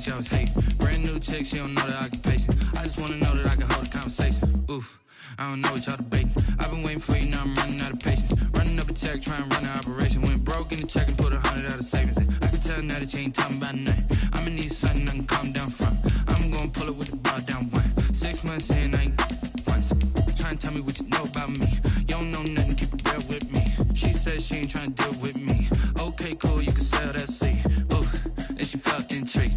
notice y'all was hating. Brand new chick, she don't know the occupation. I just wanna know that I can hold a conversation. Oof, I don't know what y'all debating. I've been waiting for you, now I'm running out of patience. Running up a check, trying to run an operation. Went broke in the check and put 100 out of savings in. I can tell now that you ain't talking about nothing. I'ma need something I can calm down from. I'm gonna pull it with the bar down one. 6 months in, I ain't once. Trying to tell me what you know about me. You don't know nothing, keep it real with me. She said she ain't trying to deal with me. Okay, cool, you can sell that seed. Ooh, and she felt intrigued.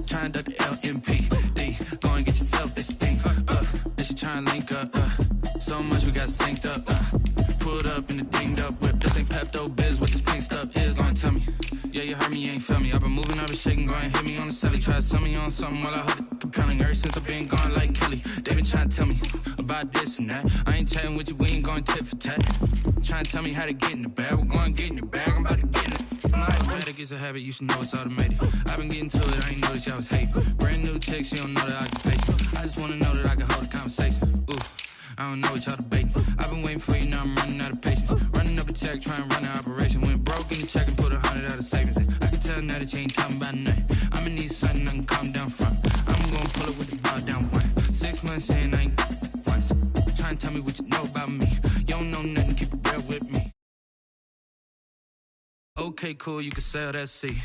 Trying to duck the LMPD. Go and get yourself this thing. And she trying to link up. So much we got synced up. Pulled up in the dinged up whip. This ain't Pepto-Biz, what this pink stuff is. Gonna tell me. Yeah, you heard me, you ain't felt me. I've been moving, I've been shaking, go and hit me on the celly. Try to sell me on something while I hold it compelling. Ever since I've been gone like Kelly. They been trying to tell me about this and that. I ain't chatting with you, we ain't going tit for tat. Trying to tell me how to get in the bag. We're going to get in the bag, I'm about to get in it. I'm like, well, that gets a habit, you should know it's automated. I've been getting to it, I ain't noticed y'all was hating. Brand new chick, she don't know the occupation. I just wanna know that I can hold a conversation. Ooh, I don't know what y'all debating. I've been waiting for you, now I'm running out of patience. Running up a check, trying to run an operation. Went broke in the check and put 100 out of savings in. I can tell now that you ain't talking about nothing. I'ma need something I can calm down from. I'm gonna pull it with the bar down one. 6 months in, I ain't once. Trying to tell me what you know about me. You don't know nothing, keep it real with me. Okay, cool, you can sell that seed.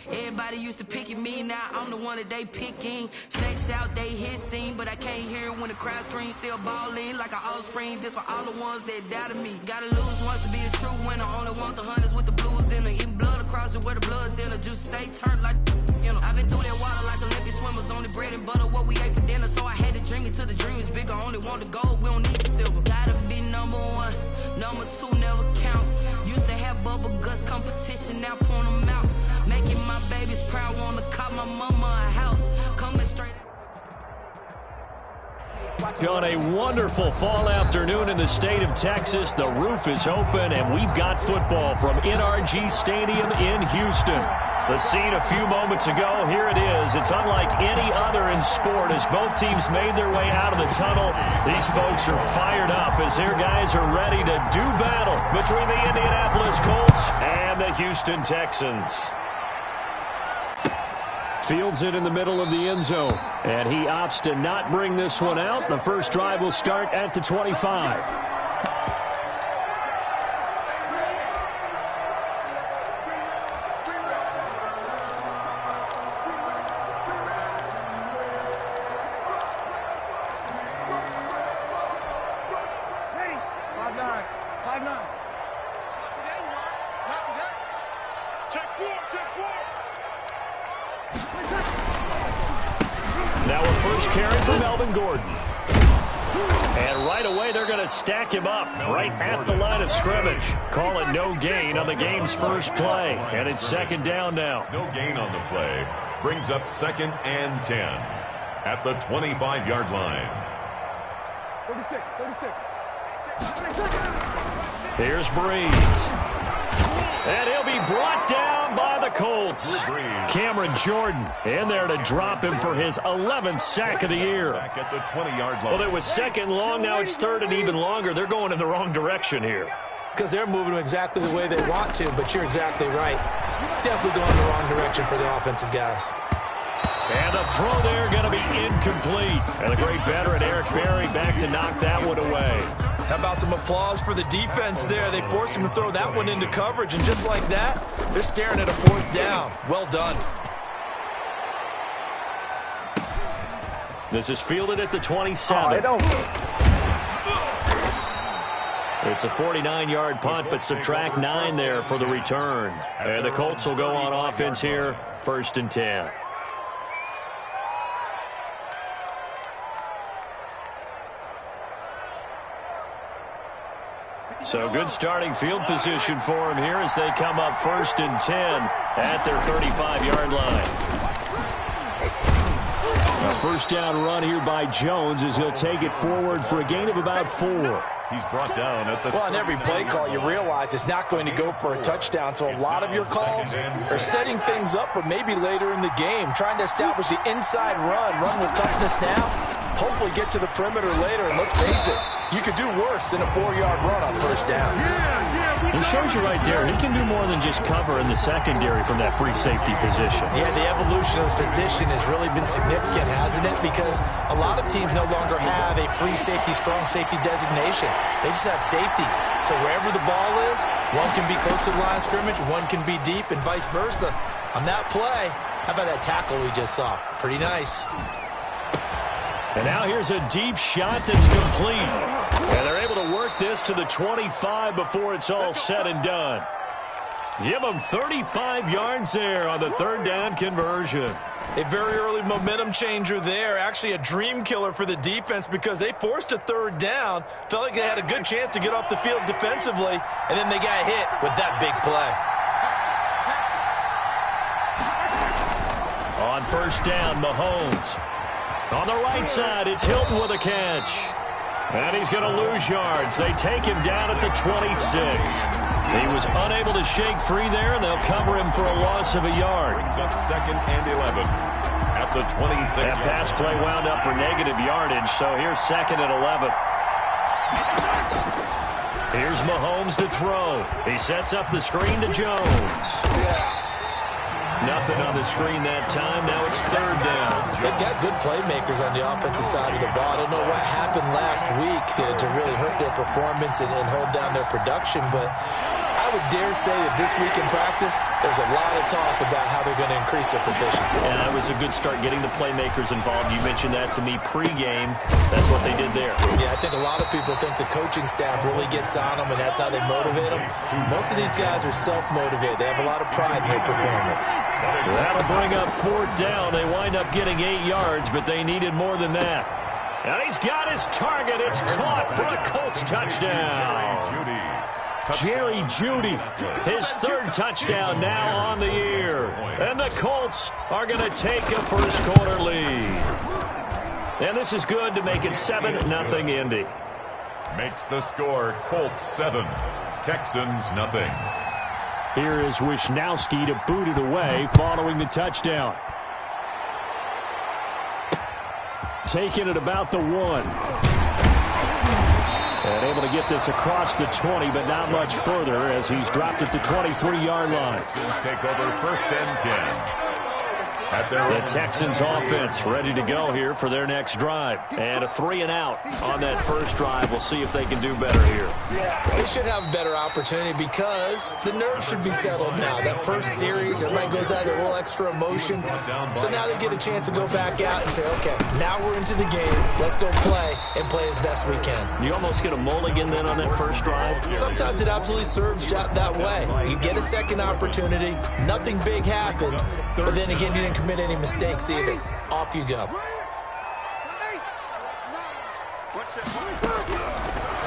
Everybody used to pick at me, now I'm the one that they picking. Snakes out, they hit scene, but I can't hear it when the crowd screams. Still ballin' like an offspring. This for all the ones that doubted me. Gotta lose once to be a true winner. Only want the hunters with the blues in it. Eating blood across it where the blood thinner. Just stay turned like, you know. I've been through that water like Olympic swimmers. Only bread and butter, what we ate for dinner. So I had to dream it till the dream is bigger. Only want the gold, we don't need the silver. Gotta be number one, number two never count. Used to have bubble guts competition, now point them out. Making my babies proud, wanna call my mama a house. Coming straight. On a wonderful fall afternoon in the state of Texas, the roof is open, and we've got football from NRG Stadium in Houston. The scene a few moments ago, here it is. It's unlike any other in sport as both teams made their way out of the tunnel. These folks are fired up as their guys are ready to do battle between the Indianapolis Colts and the Houston Texans. Fields it in the middle of the end zone, and he opts to not bring this one out. The first drive will start at the 25. Now a first carry for Melvin Gordon. And right away they're going to stack him up right at the line of scrimmage. Call it no gain on the game's first play. And it's second down now. No gain on the play. Brings up 2nd and 10 at the 25-yard line. 36. Here's Breeze. And he'll be brought down by the Colts. Cameron Jordan in there to drop him for his 11th sack of the year. Back at the 20-yard line. Well, it was second long. Now it's third and even longer. They're going in the wrong direction here. Because they're moving exactly the way they want to, but you're exactly right. Definitely going in the wrong direction for the offensive guys. And the throw there going to be incomplete. And the great veteran Eric Berry back to knock that one away. How about some applause for the defense there? They forced him to throw that one into coverage, and just like that, they're staring at a 4th down. Well done. This is fielded at the 27. It's a 49-yard punt, but subtract 9 there for the return. And the Colts will go on offense here, 1st and 10. So good starting field position for him here as they come up 1st and 10 at their 35-yard line. A first down run here by Jones as he'll take it forward for a gain of about 4. He's brought down at the... Well, on every play call, you realize it's not going to go for a touchdown, so a lot of your calls are setting things up for maybe later in the game, trying to establish the inside run with toughness now, hopefully get to the perimeter later, and let's face it, you could do worse than a 4-yard run on first down. It shows you right there, he can do more than just cover in the secondary from that free safety position. Yeah, the evolution of the position has really been significant, hasn't it? Because a lot of teams no longer have a free safety, strong safety designation. They just have safeties. So wherever the ball is, one can be close to the line of scrimmage, one can be deep, and vice versa. On that play, how about that tackle we just saw? Pretty nice. And now here's a deep shot that's complete. And they're able to work this to the 25 before it's all said and done. Give them 35 yards there on the 3rd down conversion. A very early momentum changer there. Actually a dream killer for the defense because they forced a 3rd down. Felt like they had a good chance to get off the field defensively, and then they got hit with that big play. On 1st down, Mahomes. On the right side, it's Hilton with a catch. And he's going to lose yards. They take him down at the 26. He was unable to shake free there, and they'll cover him for a loss of a yard. Brings up 2nd and 11 at the 26. That pass play wound up for negative yardage, so here's 2nd and 11. Here's Mahomes to throw. He sets up the screen to Jones. Nothing on the screen that time. Now it's 3rd down. They've got good playmakers on the offensive side of the ball. I don't know what happened last week to really hurt their performance and hold down their production, but I would dare say that this week in practice, there's a lot of talk about how they're going to increase their proficiency. And that was a good start getting the playmakers involved. You mentioned that to me pregame. That's what they did there. Yeah, I think a lot of people think the coaching staff really gets on them, and that's how they motivate them. Most of these guys are self-motivated. They have a lot of pride in their performance. That'll bring up 4th down. They wind up getting 8 yards, but they needed more than that. And he's got his target. It's caught for a Colts touchdown. Jerry Jeudy, his 3rd touchdown now on the year. And the Colts are going to take a first-quarter lead. And this is good to make it 7-0 Indy. Makes the score Colts 7, Texans nothing. Here is Wisnowski to boot it away following the touchdown. Taking it about the 1. And able to get this across the 20, but not much further as he's dropped at the 23-yard line. Take over 1st and 10. The Texans offense ready to go here for their next drive. And a 3-and-out on that first drive. We'll see if they can do better here. They should have a better opportunity because the nerves should be settled now. That first series, everybody goes out with a little extra emotion. So now they get a chance to go back out and say, okay, now we're into the game. Let's go play and play as best we can. You almost get a mulligan then on that first drive? Sometimes it absolutely serves that way. You get a second opportunity. Nothing big happened. But then again, you didn't commit any mistakes either. Off you go.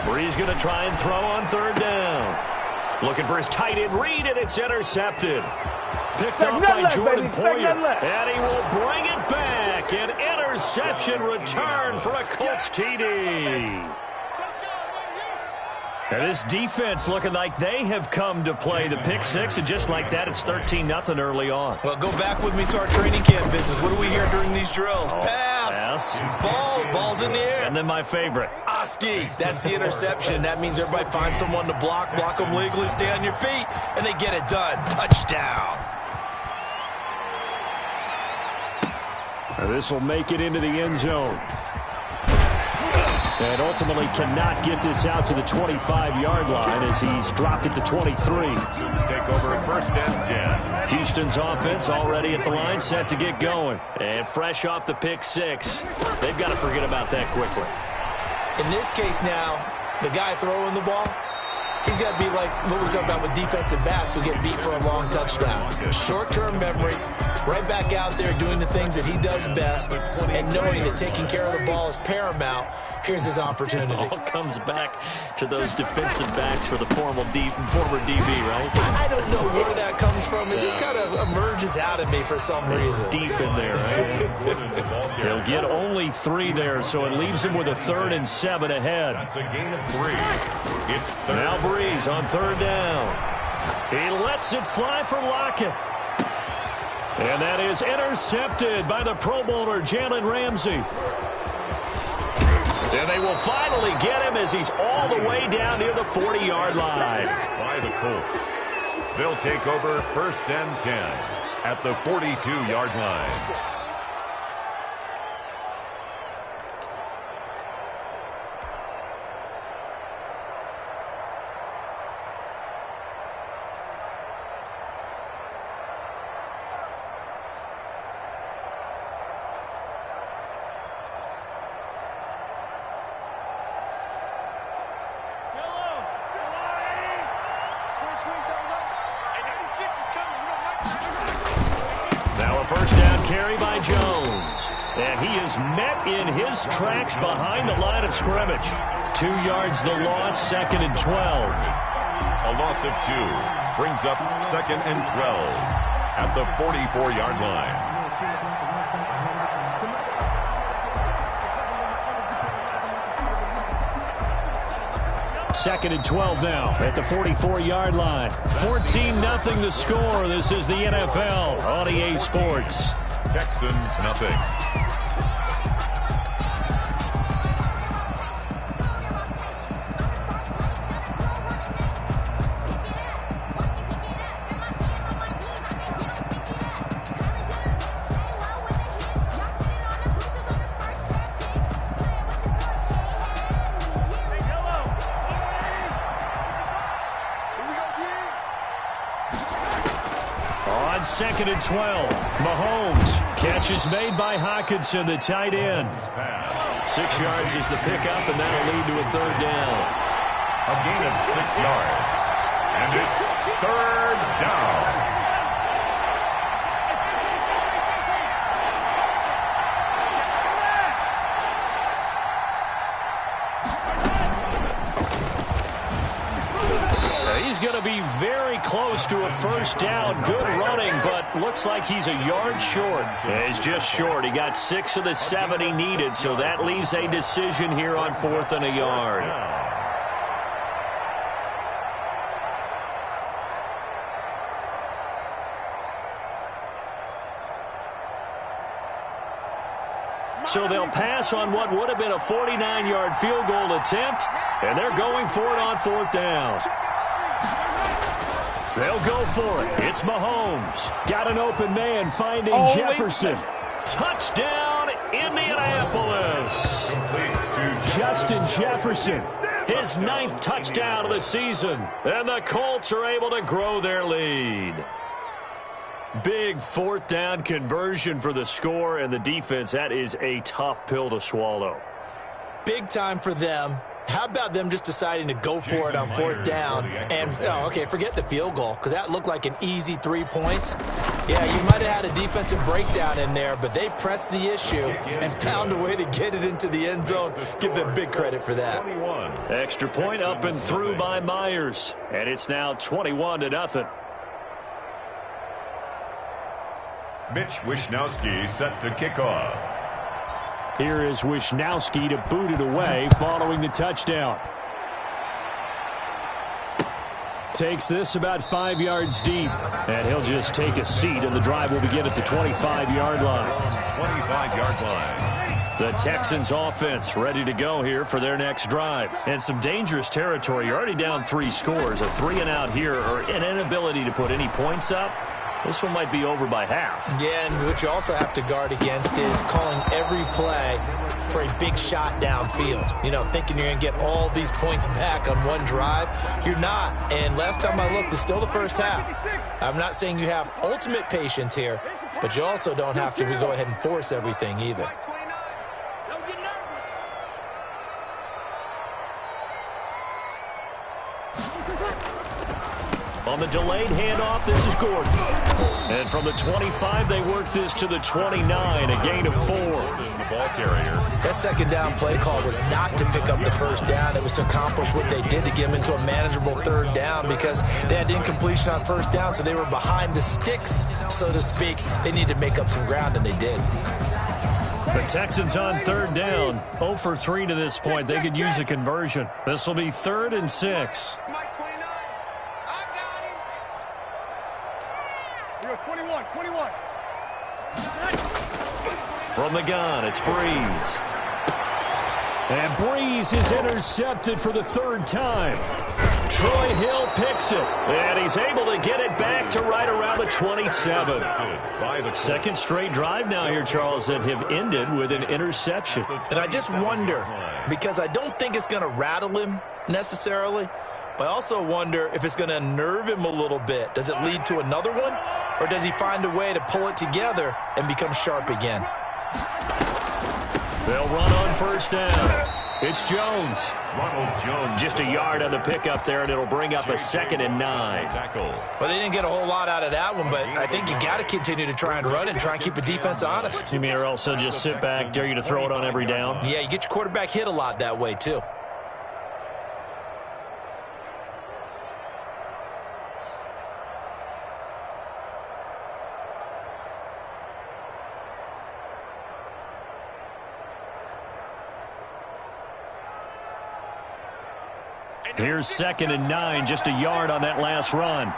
Bree's going to try and throw on 3rd down. Looking for his tight end read, and it's intercepted. Picked up by Jordan Poyer. And he will bring it back. An interception return for a Colts TD. And this defense looking like they have come to play. The pick 6, and just like that, it's 13-0 early on. Well, go back with me to our training camp visits. What do we hear during these drills? Pass. Ball's in the air. And then my favorite. Oski. That's the interception. That means everybody finds someone to block them legally, stay on your feet, and they get it done. Touchdown. This will make it into the end zone. And ultimately cannot get this out to the 25-yard line as he's dropped it to 23. Take over first and 10. Houston's offense already at the line, set to get going. And fresh off the pick six, they've got to forget about that quickly. In this case now, the guy throwing the ball, he's got to be like what we talk about with defensive backs who get beat for a long touchdown. Short-term memory, right back out there doing the things that he does best, and knowing that taking care of the ball is paramount. Here's his opportunity. All comes back to those defensive backs for the former DB, right? I don't know where that comes from. It just kind of emerges out of me for some reason. It's deep in there, right? He'll get only 3 there, so it leaves him with a 3rd and 7 ahead. That's a gain of 3. It's third. Now Breeze on 3rd down. He lets it fly for Lockett. And that is intercepted by the Pro Bowler, Jalen Ramsey. And they will finally get him as he's all the way down near the 40-yard line. By the Colts. They'll take over first and 10 at the 42-yard line. First down carry by Jones. And he is met in his tracks behind the line of scrimmage. 2 yards the loss, 2nd and 12. A loss of 2 brings up 2nd and 12 at the 44-yard line. Second and 12 now at the 44-yard line. 14-0 the score. This is the NFL on EA Sports. Texans nothing. On 2nd and 12, Mahomes. Catch is made by Hockenson, the tight end. 6 yards is the pickup, and that'll lead to a 3rd down. A gain of 6 yards. And it's 3rd down. He's going to be very close to a 1st down. Good running, but looks like he's a yard short. He's just short. He got 6 of the 7 he needed, so that leaves a decision here on 4th and a yard. So they'll pass on what would have been a 49-yard field goal attempt, and they're going for it on 4th down. They'll go for it. It's Mahomes. Got an open man finding Jefferson. Touchdown, Indianapolis. Justin Jefferson, his 9th touchdown of the season. And the Colts are able to grow their lead. Big 4th down conversion for the score, and the defense, that is a tough pill to swallow. Big time for them. How about them just deciding to go for it on 4th down? And, okay, forget the field goal, because that looked like an easy 3 points. Yeah, you might have had a defensive breakdown in there, but they pressed the issue and found a way to get it into the end zone. Give them big credit for that. Extra point up and through by Myers, and it's now 21-0. Mitch Wishnowsky set to kick off. Here is Wishnowsky to boot it away following the touchdown. Takes this about 5 yards deep, and he'll just take a seat, and the drive will begin at the 25-yard line. 25-yard line. The Texans offense ready to go here for their next drive. And some dangerous territory. You're already down 3 scores. A 3-and-out here, or an inability to put any points up. This one might be over by half. Yeah, and what you also have to guard against is calling every play for a big shot downfield. You know, thinking you're going to get all these points back on one drive. You're not. And last time I looked, it's still the first half. I'm not saying you have ultimate patience here, but you also don't have to go ahead and force everything either. On the delayed handoff, this is Gordon. And from the 25, they work this to the 29, a gain of 4. The ball carrier. That second down play call was not to pick up the first down. It was to accomplish what they did to get them into a manageable third down because they had incompletion on first down, so they were behind the sticks, so to speak. They needed to make up some ground, and they did. The Texans on third down, 0 for 3 to this point. They could use a conversion. This will be 3rd and 6. 21. From the gun, it's Breeze. And Breeze is intercepted for the 3rd time. Troy Hill picks it, and he's able to get it back to right around the 27. Second straight drive now here, Charles, that have ended with an interception. And I just wonder, because I don't think it's going to rattle him necessarily, but I also wonder if it's going to unnerve him a little bit. Does it lead to another one, or does he find a way to pull it together and become sharp again? They'll run on first down. It's Jones. Ronald Jones. Just a yard on the pickup there, and it'll bring up a 2nd and 9. Well, they didn't get a whole lot out of that one, but I think you got to continue to try and run it and try and keep the defense honest. You mean or else they'll just sit back, dare you to throw it on every down? Yeah, you get your quarterback hit a lot that way, too. Here's 2nd and 9, just a yard on that last run.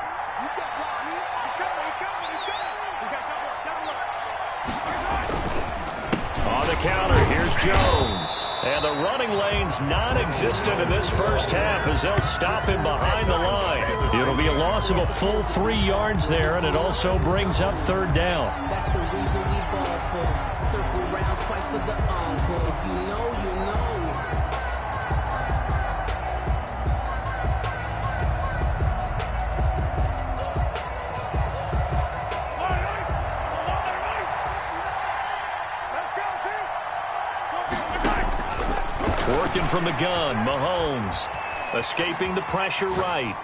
On the counter, here's Jones. And the running lane's non-existent in this first half as they'll stop him behind the line. It'll be a loss of a full 3 yards there, and it also brings up 3rd down. That's the reason we ball for. Circle round twice for the encore. If you know, you know. Working from the gun, Mahomes. Escaping the pressure right.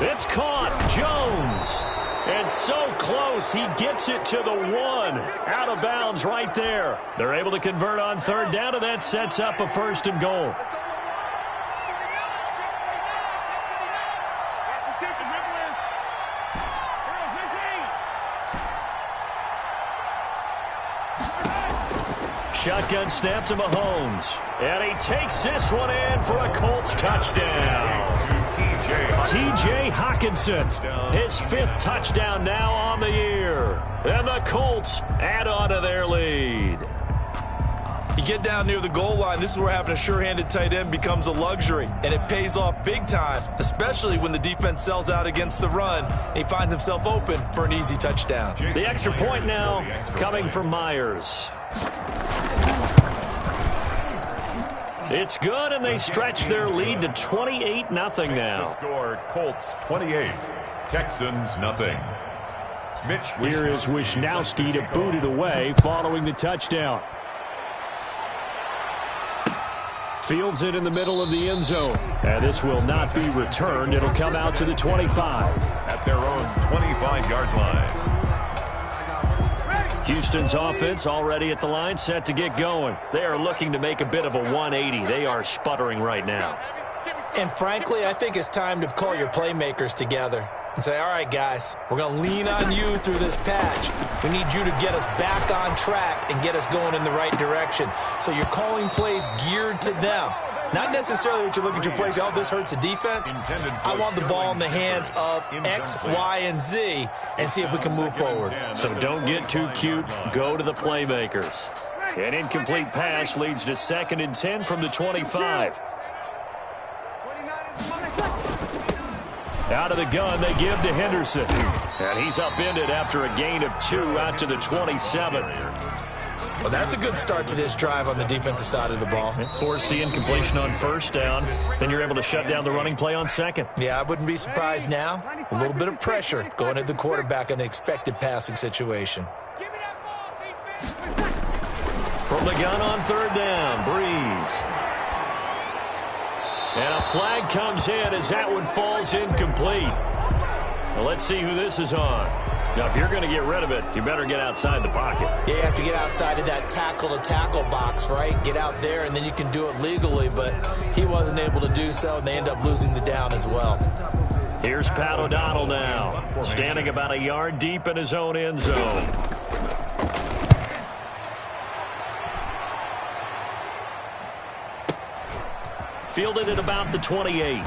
It's caught, Jones. And so close, he gets it to the 1. Out of bounds right there. They're able to convert on 3rd down, and that sets up a 1st and goal. Shotgun snap to Mahomes. And he takes this one in for a Colts touchdown. T.J. Hockenson, his 5th touchdown now on the year. And the Colts add on to their lead. You get down near the goal line, this is where having a sure-handed tight end becomes a luxury, and it pays off big time, especially when the defense sells out against the run, and he finds himself open for an easy touchdown. The extra point now coming from Myers. It's good, and they stretch their lead to 28-0 now. Score, Colts 28, Texans nothing. Here is Wisnowski to boot it away following the touchdown. Fields it in the middle of the end zone. And this will not be returned. It'll come out to the 25. At their own 25-yard line. Houston's offense already at the line, set to get going. They are looking to make a bit of a 180. They are sputtering right now. And frankly, I think it's time to call your playmakers together and say, all right, guys, we're going to lean on you through this patch. We need you to get us back on track and get us going in the right direction. So you're calling plays geared to them. Not necessarily what you look at your plays, oh, this hurts the defense. I want the ball in the hands of X, Y, and Z and see if we can move forward. So don't get too cute. Go to the playmakers. An incomplete pass leads to 2nd and 10 from the 25. Out of the gun, they give to Henderson. And he's upended after a gain of 2 out to the 27. Well, that's a good start to this drive on the defensive side of the ball. Force the incompletion on first down. Then you're able to shut down the running play on second. Yeah, I wouldn't be surprised now. A little bit of pressure going at the quarterback in an expected passing situation. From the gun on third down, Breeze. And a flag comes in as that one falls incomplete. Well, let's see who this is on. Now, if you're going to get rid of it, you better get outside the pocket. Yeah, you have to get outside of that tackle-to-tackle box, right? Get out there, and then you can do it legally, but he wasn't able to do so, and they end up losing the down as well. Here's Pat O'Donnell now, standing about a yard deep in his own end zone. Fielded at about the 28.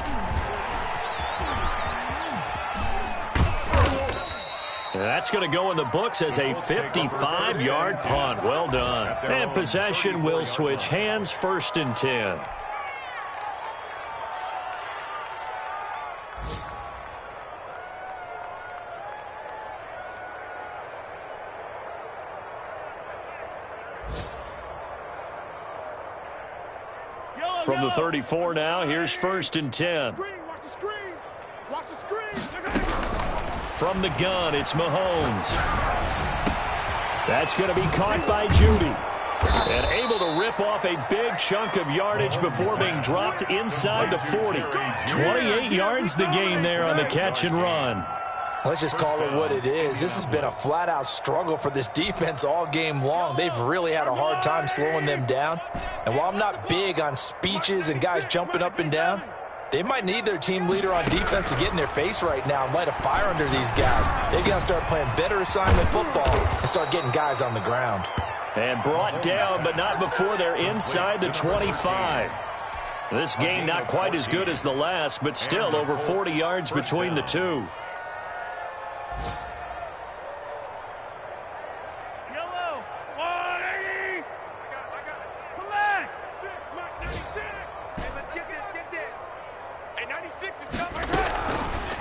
That's going to go in the books as a 55-yard punt. Well done. And possession will switch hands, 1st and 10. From the 34 now, here's 1st and 10. Watch the screen. Watch the screen. From the gun, it's Mahomes. That's going to be caught by Judy. And able to rip off a big chunk of yardage before being dropped inside the 40. 28 yards the gain there on the catch and run. Let's just call it what it is. This has been a flat-out struggle for this defense all game long. They've really had a hard time slowing them down. And while I'm not big on speeches and guys jumping up and down, they might need their team leader on defense to get in their face right now and light a fire under these guys. They've got to start playing better assignment football and start getting guys on the ground. And brought down, but not before they're inside the 25. This game not quite as good as the last, but still over 40 yards between the two. Yellow. 180. Come back. 96. Hey, let's get this. Hey, 96 is coming.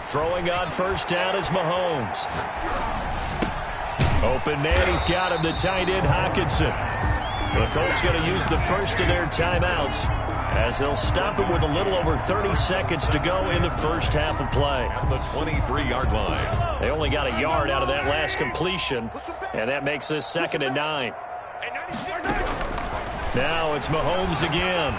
Throwing on first down is Mahomes. Open man, he's got him, the tight end, Hockenson. The Colts going to use the first of their timeouts as they'll stop him with a little over 30 seconds to go in the first half of play. At the 23-yard line. They only got a yard out of that last completion, and that makes this 2nd and 9. Now it's Mahomes again.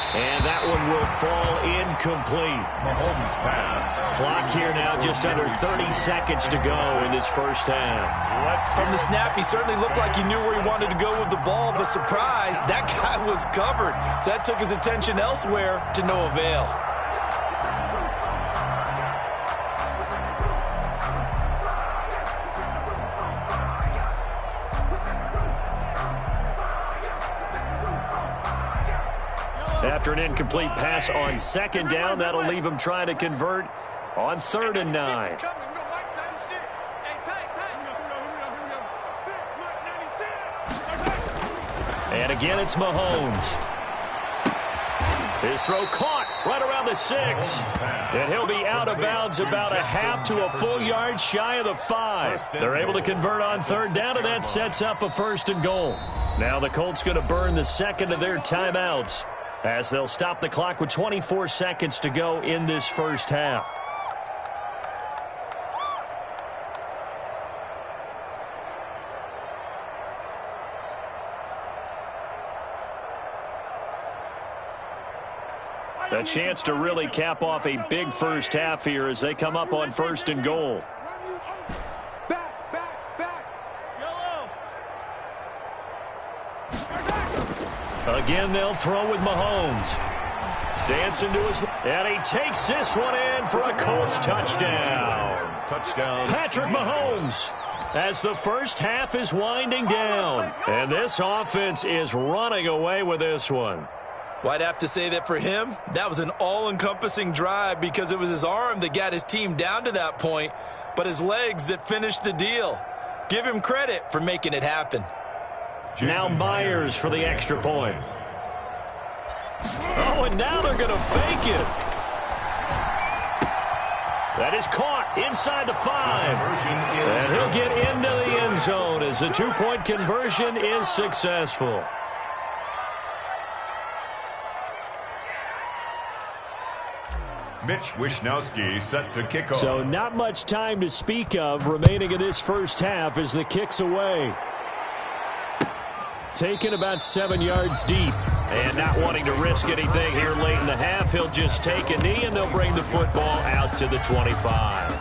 And that one will fall incomplete. Mahomes pass. Clock here now just under 30 seconds to go in this first half. From the snap, he certainly looked like he knew where he wanted to go with the ball, but surprise, that guy was covered. So that took his attention elsewhere to no avail. After an incomplete pass on 2nd down, that'll leave him trying to convert on 3rd and 9. And again, it's Mahomes. His throw caught right around the 6. And he'll be out of bounds about a half to a full yard shy of the 5. They're able to convert on 3rd down, and that sets up a 1st and goal. Now the Colts going to burn the 2nd of their timeouts, as they'll stop the clock with 24 seconds to go in this first half. A chance to really cap off a big first half here as they come up on 1st and goal. Again, they'll throw with Mahomes. Dancing to his... And he takes this one in for a Colts touchdown. Patrick Mahomes, as the first half is winding down. And this offense is running away with this one. Well, I'd have to say that for him, that was an all-encompassing drive because it was his arm that got his team down to that point, but his legs that finished the deal. Give him credit for making it happen. Now Myers for the extra point. Oh, and now they're going to fake it. That is caught. inside the 5. And he'll get into the end zone as the 2-point conversion is successful. Mitch Wishnowsky set to kick off. So not much time to speak of remaining in this first half as the kick's away. Taken about 7 yards deep. And not wanting to risk anything here late in the half, he'll just take a knee and they'll bring the football out to the 25.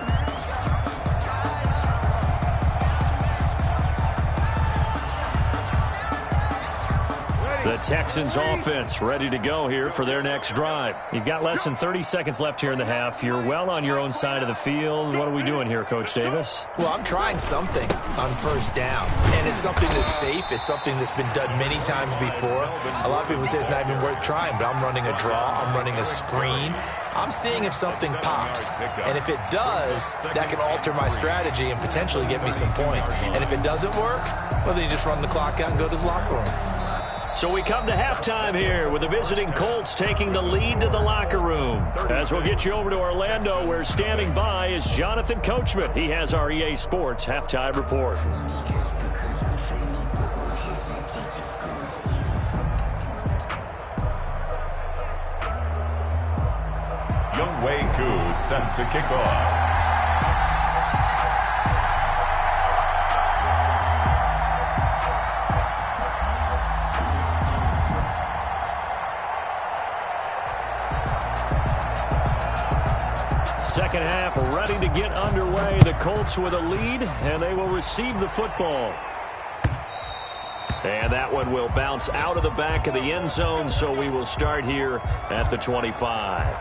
The Texans offense ready to go here for their next drive. You've got less than 30 seconds left here in the half. You're well on your own side of the field. What are we doing here, Coach Davis? Well, I'm trying something on first down, and it's something that's safe. It's something that's been done many times before. A lot of people say it's not even worth trying, but I'm running a draw. I'm running a screen. I'm seeing if something pops, and if it does, that can alter my strategy and potentially get me some points. And if it doesn't work, well, then you just run the clock out and go to the locker room. So we come to halftime here with the visiting Colts taking the lead to the locker room. As we'll get you over to Orlando, where standing by is Jonathan Coachman. He has our EA Sports halftime report. Younghoe Koo set to kick off. Second half ready to get underway. The Colts with a lead, and they will receive the football. And that one will bounce out of the back of the end zone, so we will start here at the 25.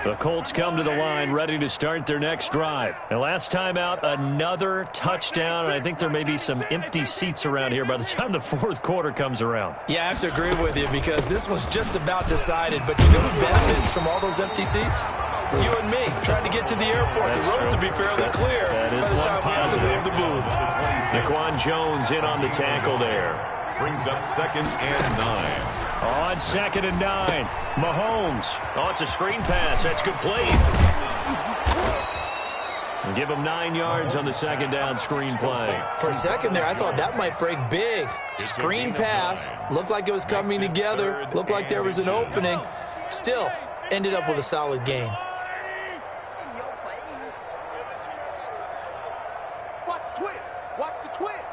The Colts come to the line ready to start their next drive. And last time out, another touchdown. And I think there may be some empty seats around here by the time the fourth quarter comes around. Yeah, I have to agree with you because this one's just about decided. But you know who benefits from all those empty seats? You and me, trying to get to the airport. That's the road to be fairly clear by the time we have to leave the booth. Naquan Jones in on the tackle there. Brings up 2nd and 9. On 2nd and 9. Mahomes. Oh, it's a screen pass. That's complete. And give him 9 yards on the second down screen play. For a second there, I thought that might break big. Screen pass. Looked like it was coming together. Looked like there was an opening. Still, ended up with a solid gain. In your face. Watch the twist. Watch the twist.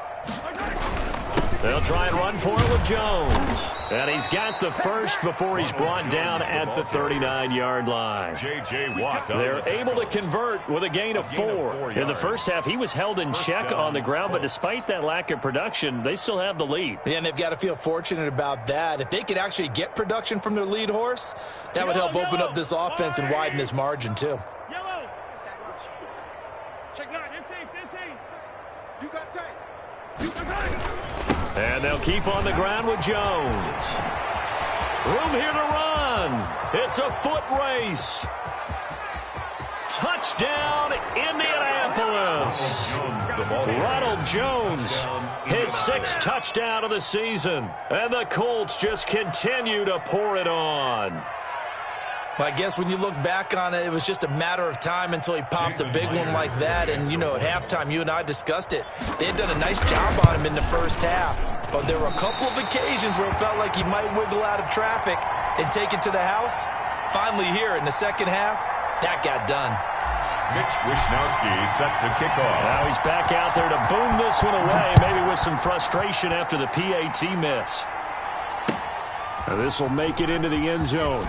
They'll try and run for it with Jones. And he's got the first before he's brought down at the 39-yard line. J.J. Watt. They're able to convert with a gain of 4. In the first half, he was held in check on the ground, but despite that lack of production, they still have the lead. Yeah, and they've got to feel fortunate about that. If they could actually get production from their lead horse, that would help open up this offense and widen this margin, too. Yellow. Check 9. 15. You got tape. You got tape. And they'll keep on the ground with Jones. Room here to run. It's a foot race. Touchdown, Indianapolis. Ronald Jones, his 6th touchdown of the season. And the Colts just continue to pour it on. Well, I guess when you look back on it, it was just a matter of time until he popped a big one like that. And, you know, at halftime, you and I discussed it. They had done a nice job on him in the first half. But there were a couple of occasions where it felt like he might wiggle out of traffic and take it to the house. Finally here in the second half, that got done. Mitch Wishnowsky set to kick off. Now he's back out there to boom this one away, maybe with some frustration after the PAT miss. Now this will make it into the end zone.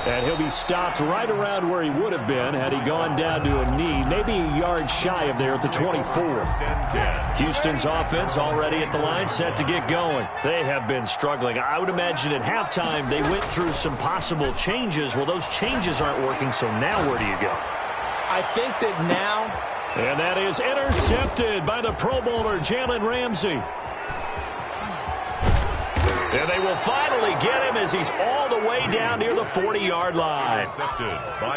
And he'll be stopped right around where he would have been had he gone down to a knee, maybe a yard shy of there at the 24. Houston's offense already at the line, set to get going. They have been struggling. I would imagine at halftime they went through some possible changes. Well, those changes aren't working, so now where do you go? I think that now... And that is intercepted by the Pro Bowler, Jalen Ramsey. And they will finally get him as he's all the way down near the 40-yard line.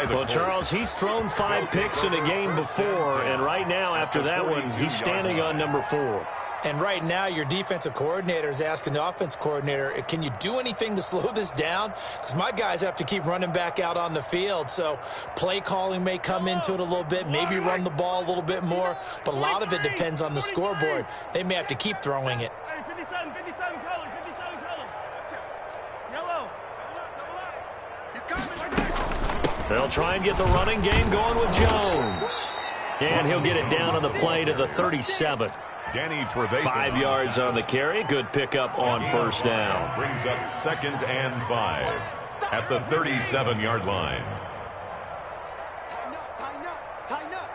Well, Charles, he's thrown 5 picks in a game before, and right now, after that one, he's standing on number 4. And right now, your defensive coordinator is asking the offense coordinator, can you do anything to slow this down? Because my guys have to keep running back out on the field. So play calling may come into it a little bit, maybe run the ball a little bit more. But a lot of it depends on the scoreboard. They may have to keep throwing it. 57 color. Yellow. Double up. They'll try and get the running game going with Jones. And he'll get it down on the play to the 37. 5 yards on the carry. Good pickup on first down. Brings up 2nd and 5 at the 37-yard line. Tighten up.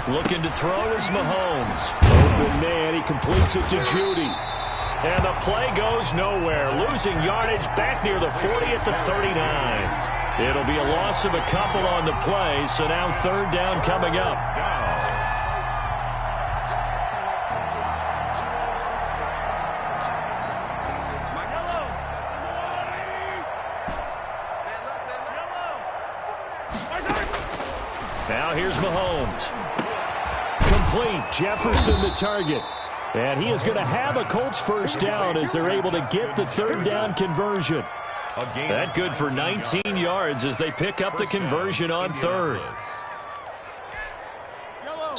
Looking to throw is Mahomes. Open man. He completes it to Judy. And the play goes nowhere. Losing yardage back near the 40 at the 39. It'll be a loss of a couple on the play, so now 3rd down coming up. Now here's Mahomes. Complete. Jefferson the target. And he is going to have a Colts first down as they're able to get the 3rd down conversion. That good for 19 yards as they pick up the conversion on 3rd.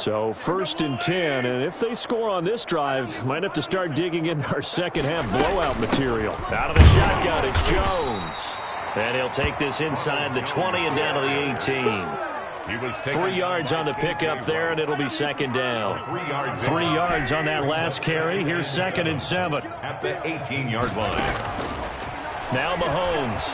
So 1st and 10, and if they score on this drive, might have to start digging in our second half blowout material. Out of the shotgun, it's Jones. And he'll take this inside the 20 and down to the 18. 3 yards on the pickup there, and it'll be 2nd down. 3 yards on that last carry. Here's 2nd and 7. At the 18-yard line. Now Mahomes.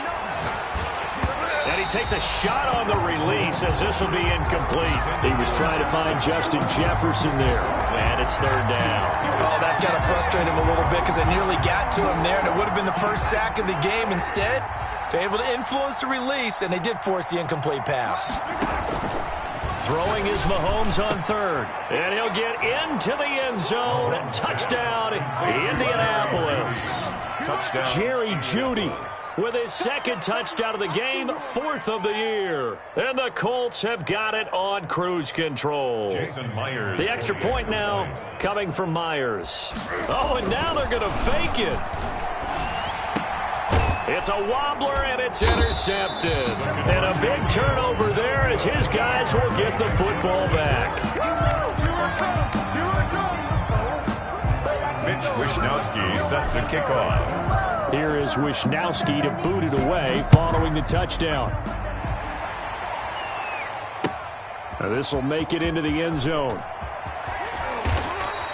And he takes a shot on the release as this will be incomplete. He was trying to find Justin Jefferson there. And it's 3rd down. Oh, that's got to frustrate him a little bit because they nearly got to him there, and it would have been the first sack of the game. Instead, they're able to influence the release, and they did force the incomplete pass. Throwing is Mahomes on 3rd. And he'll get into the end zone. Touchdown, Indianapolis. Touchdown. Jerry Jeudy with his 2nd touchdown of the game, 4th of the year. And the Colts have got it on cruise control. Jason Myers. The extra point now coming from Myers. Oh, and now they're going to fake it. It's a wobbler, and it's intercepted. And a big turnover there as his guys will get the football back. Mitch Wishnowsky set to kick off. Here is Wishnowsky to boot it away following the touchdown. This will make it into the end zone.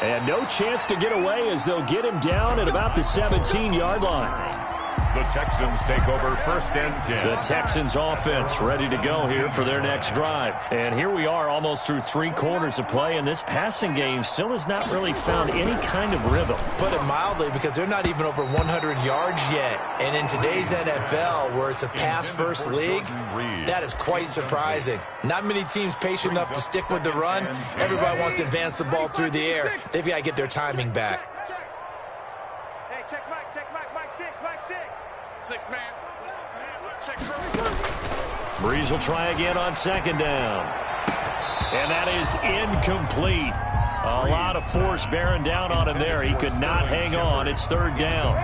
And no chance to get away as they'll get him down at about the 17-yard line. The Texans take over 1st and 10. The Texans offense ready to go here for their next drive. And here we are almost through 3 quarters of play, and this passing game still has not really found any kind of rhythm. Put it mildly, because they're not even over 100 yards yet. And in today's NFL, where it's a pass-first league, that is quite surprising. Not many teams patient enough to stick with the run. Everybody wants to advance the ball through the air. They've got to get their timing back. Hey, check Mike, Mike 6. 6 man. Check. Breeze will try again on 2nd down. And that is incomplete. A lot of force bearing down on him there. He could not hang on. It's 3rd down.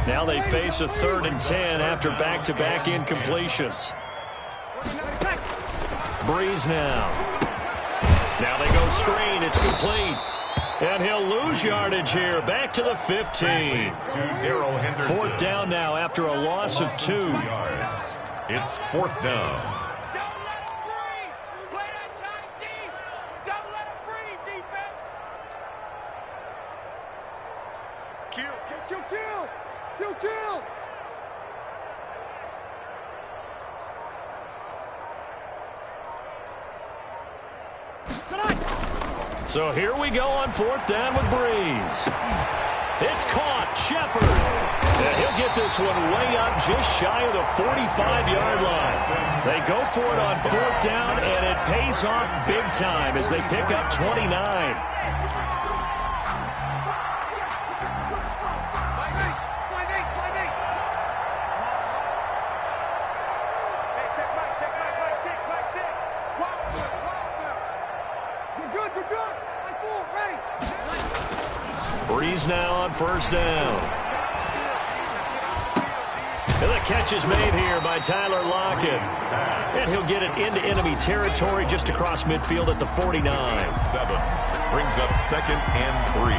Now they face a 3rd and 10 after back-to-back incompletions. Breeze now. Now they go screen. It's complete. And he'll lose yardage here. Back to the 15. 4th down now after a loss of 2. It's 4th down. Don't let him breathe. Play that tight deep. Don't let him breathe, defense. Kill. So here we go on 4th down with Breeze. It's caught. Shepard. And he'll get this one way up just shy of the 45-yard line. They go for it on 4th down, and it pays off big time as they pick up 29. Breeze now on first down. And the catch is made here by Tyler Lockett. And he'll get it into enemy territory just across midfield at the 49. 7 brings up 2nd and 3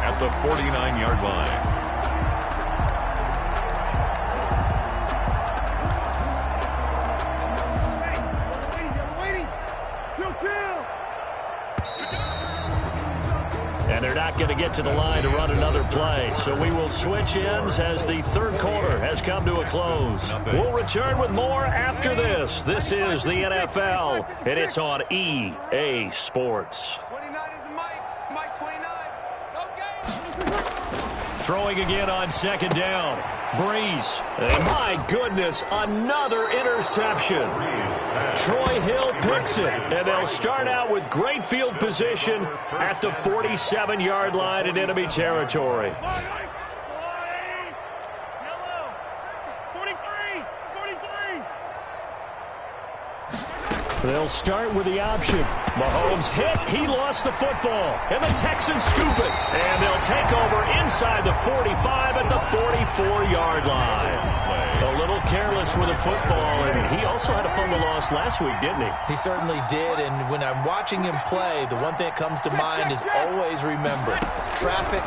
at the 49-yard line. And they're not going to get to the line to run another play. So we will switch ends as the third quarter has come to a close. We'll return with more after this. This is the NFL, and it's on EA Sports. 29 is Mike. Mike 29. Okay. Throwing again on 2nd down. Breeze. And my goodness, another interception. Troy Hill picks it, and they'll start out with great field position at the 47-yard line in enemy territory. 43. They'll start with the option. Mahomes hit. He lost the football. And the Texans scoop it. And they'll take over inside the 45 at the 44-yard line. A little careless with the football. And he also had a fumble loss last week, didn't he? He certainly did. And when I'm watching him play, the one thing that comes to mind is always remember, traffic,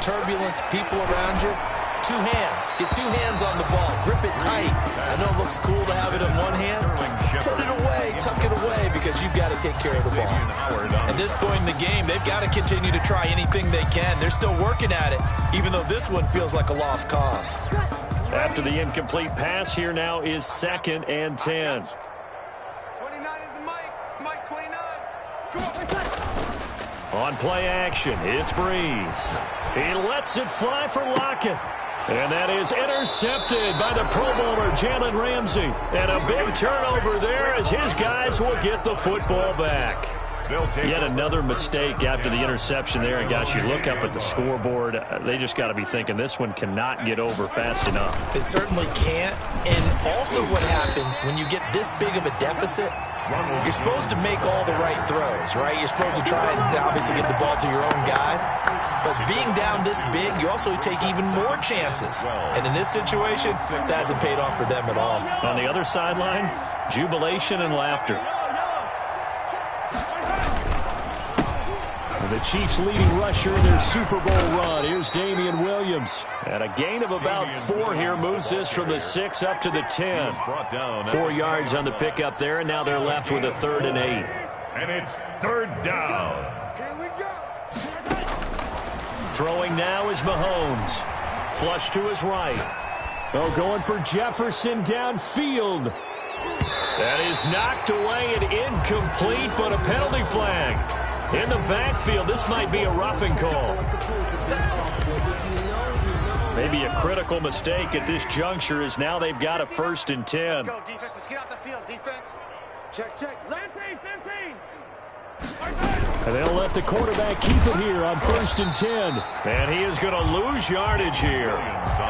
turbulence, people around you. 2 hands. Get 2 hands on the ball. Grip it tight. I know it looks cool to have it in one hand. Put it away. Tuck it away because you've got to take care of the ball. At this point in the game, they've got to continue to try anything they can. They're still working at it, even though this one feels like a lost cause. After the incomplete pass, here now is 2nd and 10. 29 is Mike. Mike 29. On play action, it's Breeze. He lets it fly for Lockett. And that is intercepted by the Pro Bowler, Jalen Ramsey. And a big turnover there as his guys will get the football back. Yet another mistake after the interception there. And, gosh, you look up at the scoreboard, they just got to be thinking this one cannot get over fast enough. It certainly can't. And also what happens when you get this big of a deficit, you're supposed to make all the right throws, right? You're supposed to try and obviously get the ball to your own guys. But being down this big, you also take even more chances. And in this situation, that hasn't paid off for them at all. On the other sideline, jubilation and laughter. The Chiefs' leading rusher in their Super Bowl run. Here's Damian Williams. And a gain of about 4 here moves this from the 6 up to the 10. 4 yards on the pickup there, and now they're left with a 3rd and 8. And it's 3rd down. Here we go. Throwing now is Mahomes. Flush to his right. Oh, going for Jefferson downfield. That is knocked away and incomplete, but a penalty flag. In the backfield, this might be a roughing call. Maybe a critical mistake at this juncture as now they've got a 1st and 10. Let's go, defense. Let's get off the field, defense. Check. Lance 15. And they'll let the quarterback keep it here on 1st and 10. And he is going to lose yardage here.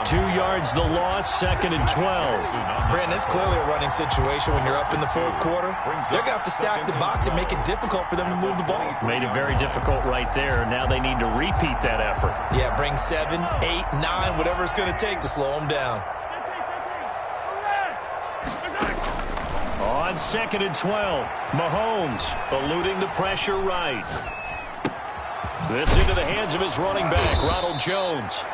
2 yards the loss, 2nd and 12. Brandon, it's clearly a running situation when you're up in the 4th quarter. They're going to have to stack the box and make it difficult for them to move the ball. Made it very difficult right there. Now they need to repeat that effort. Yeah, bring 7, 8, 9, whatever it's going to take to slow them down. On 2nd and 12, Mahomes eluding the pressure right. This into the hands of his running back, Ronald Jones.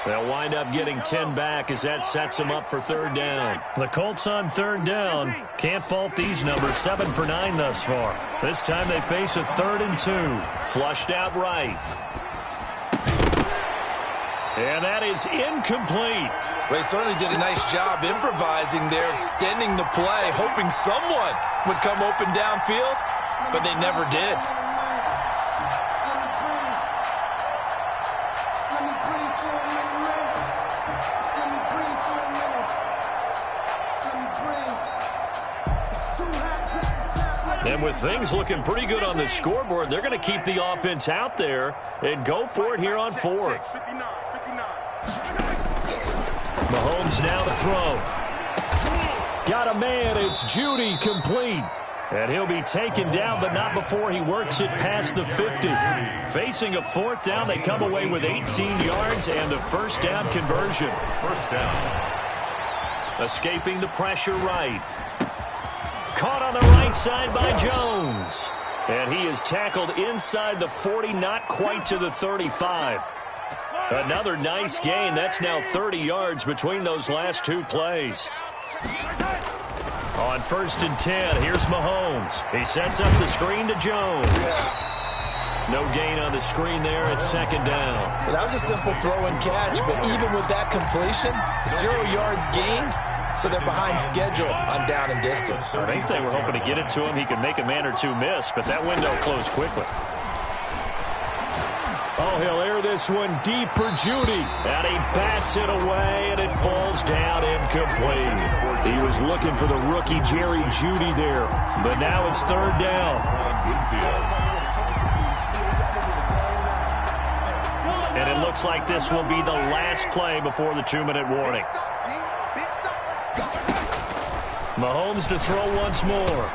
They'll wind up getting 10 back as that sets them up for 3rd down. The Colts on 3rd down. Can't fault these numbers, 7 for 9 thus far. This time they face a 3rd and 2. Flushed out right. And that is incomplete. Well, they certainly did a nice job improvising there, extending the play, hoping someone would come open downfield, but they never did. And with things looking pretty good on the scoreboard, they're going to keep the offense out there and go for it here on fourth. Mahomes now to throw. Got a man. It's Judy, complete. And he'll be taken down, but not before he works it past the 50. Facing a fourth down, they come away with 18 yards and the first down conversion. First down. Escaping the pressure right. Caught on the right side by Jones. And he is tackled inside the 40, not quite to the 35. Another nice gain. That's now 30 yards between those last two plays. On 1st and 10, here's Mahomes. He sets up the screen to Jones. No gain on the screen there at 2nd down. Well, that was a simple throw and catch, but even with that completion, 0 yards gained, so they're behind schedule on down and distance. I think they were hoping to get it to him. He could make a man or two miss, but that window closed quickly. Oh, he'll air this one deep for Judy. And he bats it away, and it falls down incomplete. He was looking for the rookie Jerry Judy there, but now it's 3rd down. And it looks like this will be the last play before the 2-minute warning. Mahomes to throw once more.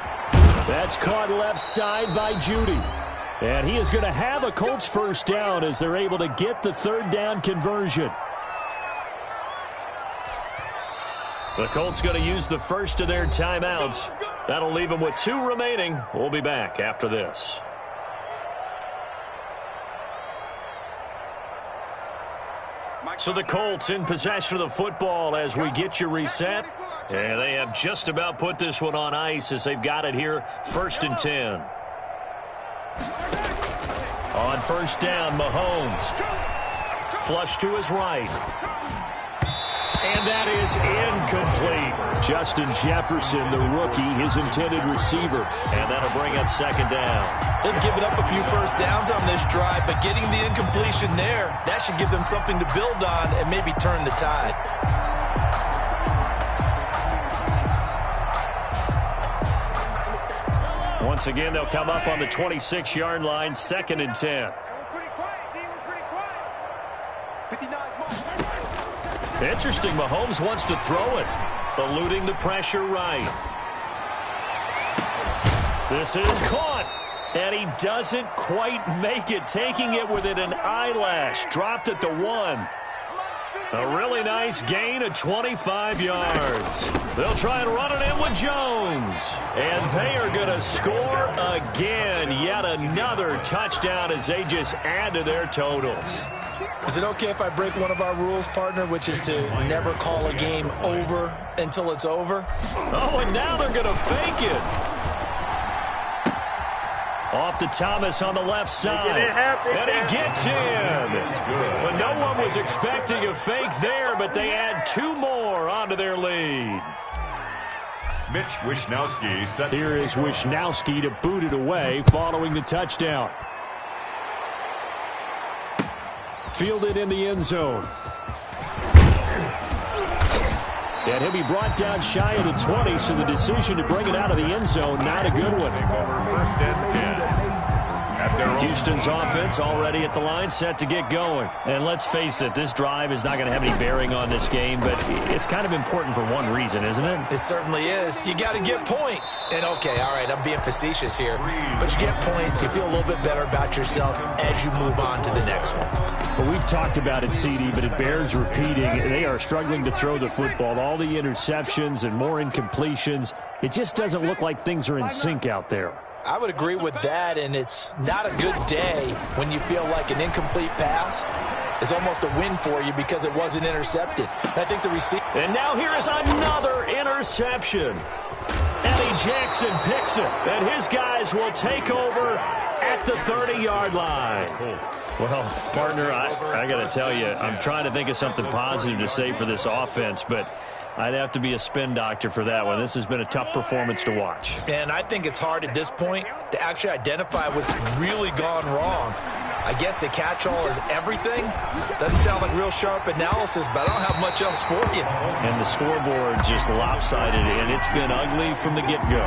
That's caught left side by Judy. And he is going to have a Colts first down as they're able to get the 3rd down conversion. The Colts going to use the first of their timeouts. That'll leave them with 2 remaining. We'll be back after this. So the Colts in possession of the football as we get you reset. And they have just about put this one on ice as they've got it here, 1st and 10. On 1st down, Mahomes. Flush to his right. And that is incomplete. Justin Jefferson, the rookie, his intended receiver. And that'll bring up 2nd down. They've given up a few first downs on this drive, but getting the incompletion there, that should give them something to build on and maybe turn the tide. Once again, they'll come up on the 26-yard line, 2nd and 10. Interesting, Mahomes wants to throw it, eluding the pressure right. This is caught, and he doesn't quite make it, taking it within an eyelash. Dropped at the 1. A really nice gain of 25 yards. They'll try and run it in with Jones. And they are going to score again. Yet another touchdown as they just add to their totals. Is it okay if I break one of our rules, partner, which is to never call a game over until it's over? Oh, and now they're going to fake it. Off to Thomas on the left side. And he gets in. But no one was expecting a fake there, but they add 2 more onto their lead. Mitch Wishnowsky set. Here is Wishnowsky to boot it away following the touchdown. Fielded in the end zone. And he'll be brought down shy of the 20, so the decision to bring it out of the end zone, not a good one. Over 1st and 10. Houston's offense already at the line, set to get going. And let's face it, this drive is not going to have any bearing on this game, but it's kind of important for one reason, isn't it? It certainly is. You got to get points. And, okay, all right, I'm being facetious here, but you get points, you feel a little bit better about yourself as you move on to the next one. Well, we've talked about it, CD, but it bears repeating. They are struggling to throw the football. All the interceptions and more incompletions. It just doesn't look like things are in sync out there. I would agree with that, and it's not a good day when you feel like an incomplete pass is almost a win for you because it wasn't intercepted. I think the receiver... And now here is another interception. Eddie Jackson picks it, and his guys will take over at the 30-yard line. Well, partner, I got to tell you, I'm trying to think of something positive to say for this offense, but I'd have to be a spin doctor for that one. This has been a tough performance to watch. And I think it's hard at this point to actually identify what's really gone wrong. I guess the catch-all is everything. Doesn't sound like real sharp analysis, but I don't have much else for you. And the scoreboard just lopsided, and it's been ugly from the get-go.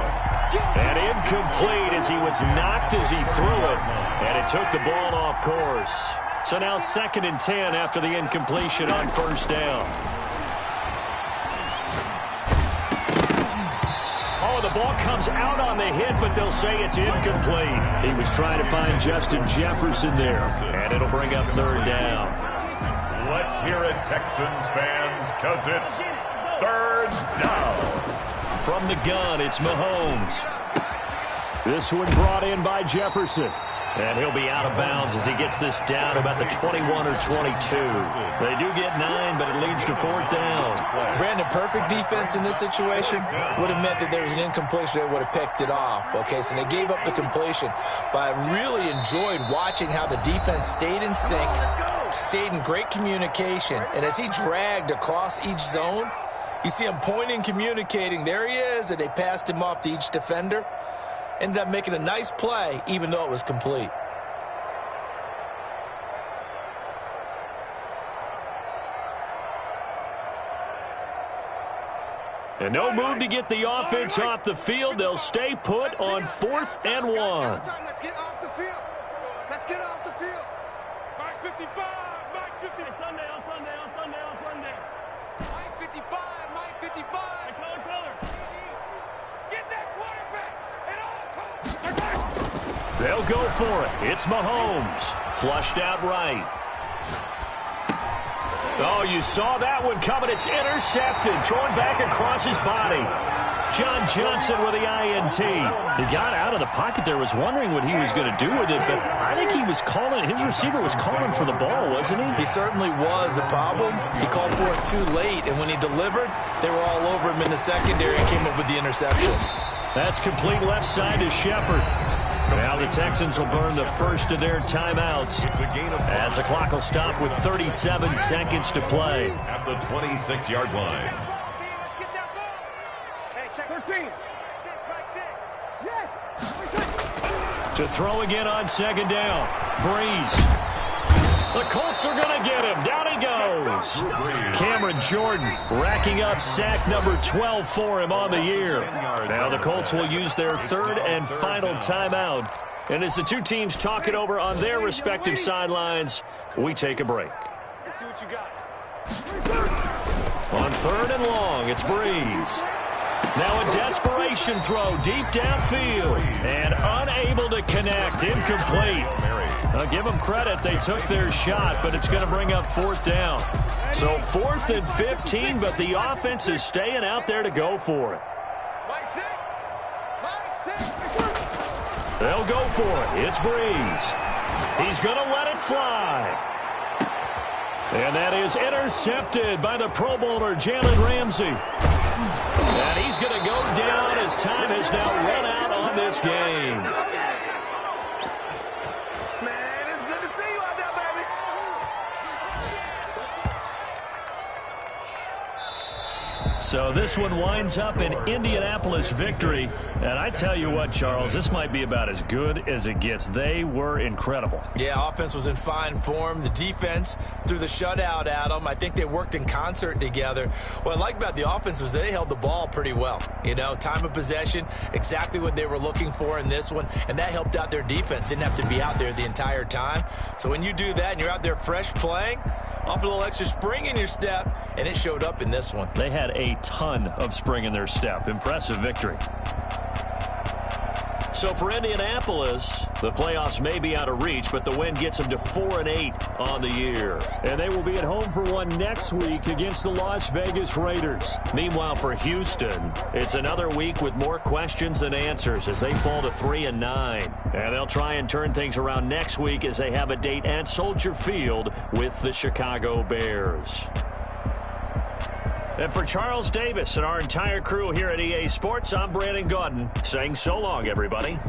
And incomplete as he was knocked as he threw it. And it took the ball off course. So now 2nd and 10 after the incompletion on 1st down. Oh, the ball comes out on the hit, but they'll say it's incomplete. He was trying to find Justin Jefferson there. And it'll bring up 3rd down. Let's hear it, Texans fans, because it's 3rd down. From the gun, it's Mahomes. This one brought in by Jefferson. And he'll be out of bounds as he gets this down about the 21 or 22. They do get 9, but it leads to 4th down. Brandon, perfect defense in this situation would have meant that there was an incompletion. They would have picked it off. Okay, so they gave up the completion. But I really enjoyed watching how the defense stayed in sync, stayed in great communication. And as he dragged across each zone, you see him pointing, communicating. There he is, and they passed him off to each defender. Ended up making a nice play, even though it was complete. And no move to get the offense off the field. They'll stay put on 4th and 1. Let's get off the field. Let's get off the field. Mike 55, Mike 55. Sunday. Mike 55, Mike 55. Color. Get that quarterback. They'll go for it. It's Mahomes. Flushed out right. Oh, you saw that one coming. It's intercepted. Thrown back across his body. John Johnson with the INT. He got out of the pocket there, was wondering what he was going to do with it, but I think he was calling, his receiver was calling for the ball, wasn't he? He certainly was. The problem, he called for it too late, and when he delivered, they were all over him in the secondary and came up with the interception. That's complete left side to Shepard. Now the Texans will burn the first of their timeouts as the clock will stop with 37 seconds to play. At the 26-yard line. Hey, check 13. Yes. To throw again on 2nd down. Breeze. The Colts are going to get him. Down he goes. Cameron Jordan racking up sack number 12 for him on the year. Now the Colts will use their 3rd and final timeout. And as the two teams talk it over on their respective sidelines, we take a break. Let's see what you got. On 3rd and long, it's Breeze. Now a desperation throw deep downfield. And unable to connect. Incomplete. I'll give them credit. They took their shot, but it's going to bring up 4th down. So 4th and 15, but the offense is staying out there to go for it. They'll go for it. It's Breeze. He's going to let it fly. And that is intercepted by the Pro Bowler, Jalen Ramsey. And he's going to go down as time has now run out on this game. So this one winds up an Indianapolis victory. And I tell you what, Charles, this might be about as good as it gets. They were incredible. Yeah, offense was in fine form. The defense threw the shutout at them. I think they worked in concert together. What I like about the offense was they held the ball pretty well. You know, time of possession, exactly what they were looking for in this one. And that helped out their defense. Didn't have to be out there the entire time. So when you do that and you're out there fresh playing, off a little extra spring in your step, and it showed up in this one. They had a ton of spring in their step. Impressive victory. So for Indianapolis, the playoffs may be out of reach, but the win gets them to 4-8 on the year. And they will be at home for one next week against the Las Vegas Raiders. Meanwhile, for Houston, it's another week with more questions than answers as they fall to 3-9. And they'll try and turn things around next week as they have a date at Soldier Field with the Chicago Bears. And for Charles Davis and our entire crew here at EA Sports, I'm Brandon Gaudin saying so long, everybody.